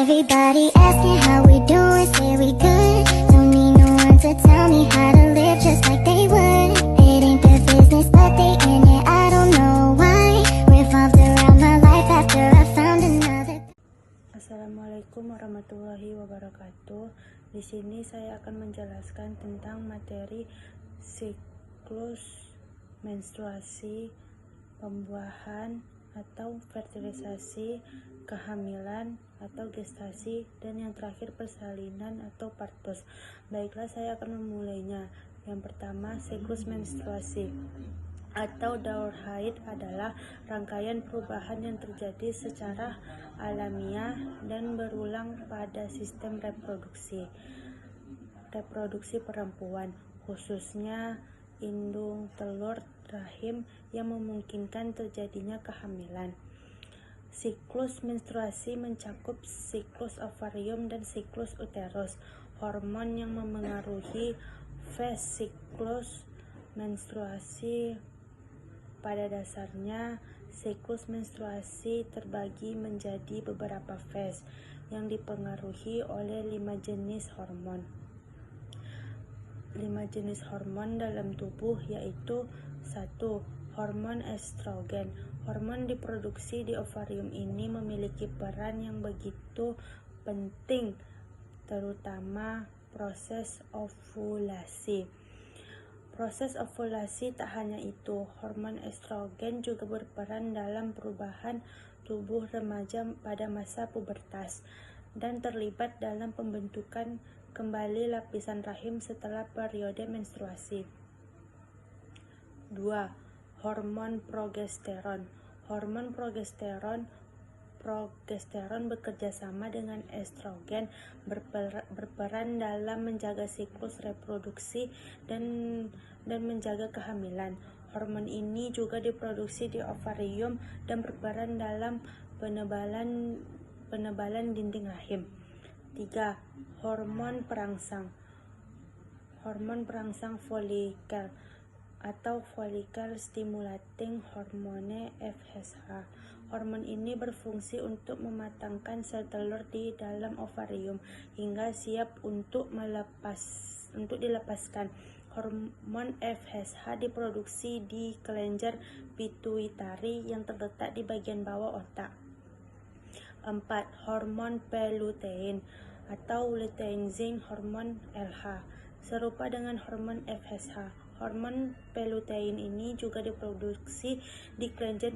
Everybody asking how we doing, say we good. Don't need no one to tell me how to live just like they would. It ain't their business but they in it, I don't know why. Revolved around my life after I found another. Assalamualaikum warahmatullahi wabarakatuh. Di sini saya akan menjelaskan tentang materi siklus menstruasi, pembuahan atau fertilisasi, kehamilan atau gestasi, dan yang terakhir persalinan atau partos. Baiklah, saya akan memulainya. Yang pertama, siklus menstruasi atau daur haid adalah rangkaian perubahan yang terjadi secara alamiah dan berulang pada sistem reproduksi perempuan, khususnya indung, telur, rahim, yang memungkinkan terjadinya kehamilan. Siklus menstruasi mencakup siklus ovarium dan siklus uterus. Hormon yang memengaruhi fase siklus menstruasi. Pada dasarnya, siklus menstruasi terbagi menjadi beberapa fase yang dipengaruhi oleh 5 jenis hormon. 5 jenis hormon dalam tubuh yaitu 1. Hormon estrogen. Hormon diproduksi di ovarium ini memiliki peran yang begitu penting, terutama proses ovulasi. Proses ovulasi tak hanya itu, hormon estrogen juga berperan dalam perubahan tubuh remaja pada masa pubertas dan terlibat dalam pembentukan kembali lapisan rahim setelah periode menstruasi. 2. Hormon progesteron. Hormon progesteron bekerja sama dengan estrogen, berperan dalam menjaga siklus reproduksi dan menjaga kehamilan. Hormon ini juga diproduksi di ovarium dan berperan dalam penebalan dinding rahim. 3. Hormon perangsang. Hormon perangsang folikel atau follicle stimulating hormone FSH. Hormon ini berfungsi untuk mematangkan sel telur di dalam ovarium hingga siap untuk dilepaskan. Hormon FSH diproduksi di kelenjar pituitari yang terletak di bagian bawah otak. 4. Hormon pelutein atau luteinizing hormone LH. Serupa dengan hormon FSH, hormon pelutein ini juga diproduksi di kelenjar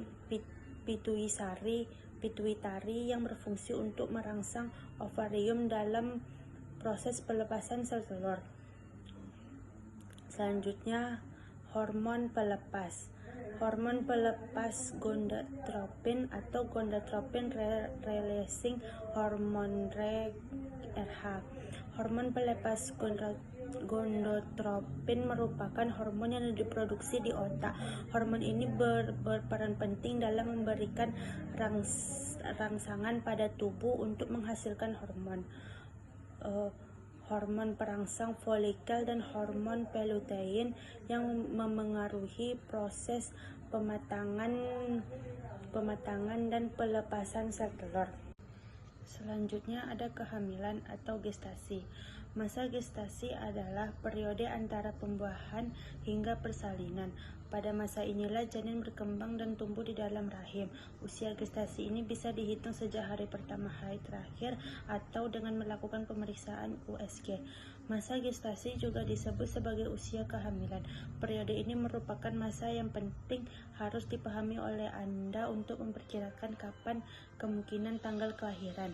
pituitari yang berfungsi untuk merangsang ovarium dalam proses pelepasan sel telur. Selanjutnya, hormon pelepas. Hormon pelepas gonadotropin atau gonadotropin releasing hormone RH. Hormon pelepas gonadotropin merupakan hormon yang diproduksi di otak. Hormon ini berperan penting dalam memberikan rangsangan pada tubuh untuk menghasilkan hormon perangsang folikel dan hormon pelutein yang memengaruhi proses pematangan dan pelepasan sel telur. Selanjutnya ada kehamilan atau gestasi. Masa gestasi adalah periode antara pembuahan hingga persalinan. Pada masa inilah janin berkembang dan tumbuh di dalam rahim. Usia gestasi ini bisa dihitung sejak hari pertama haid terakhir atau dengan melakukan pemeriksaan USG. Masa gestasi juga disebut sebagai usia kehamilan. Periode ini merupakan masa yang penting harus dipahami oleh Anda untuk memperkirakan kapan kemungkinan tanggal kelahiran,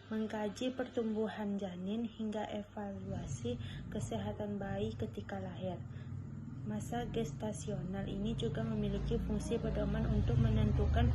mengkaji pertumbuhan janin, hingga evaluasi kesehatan bayi ketika lahir. Masa gestasional ini juga memiliki fungsi pedoman untuk menentukan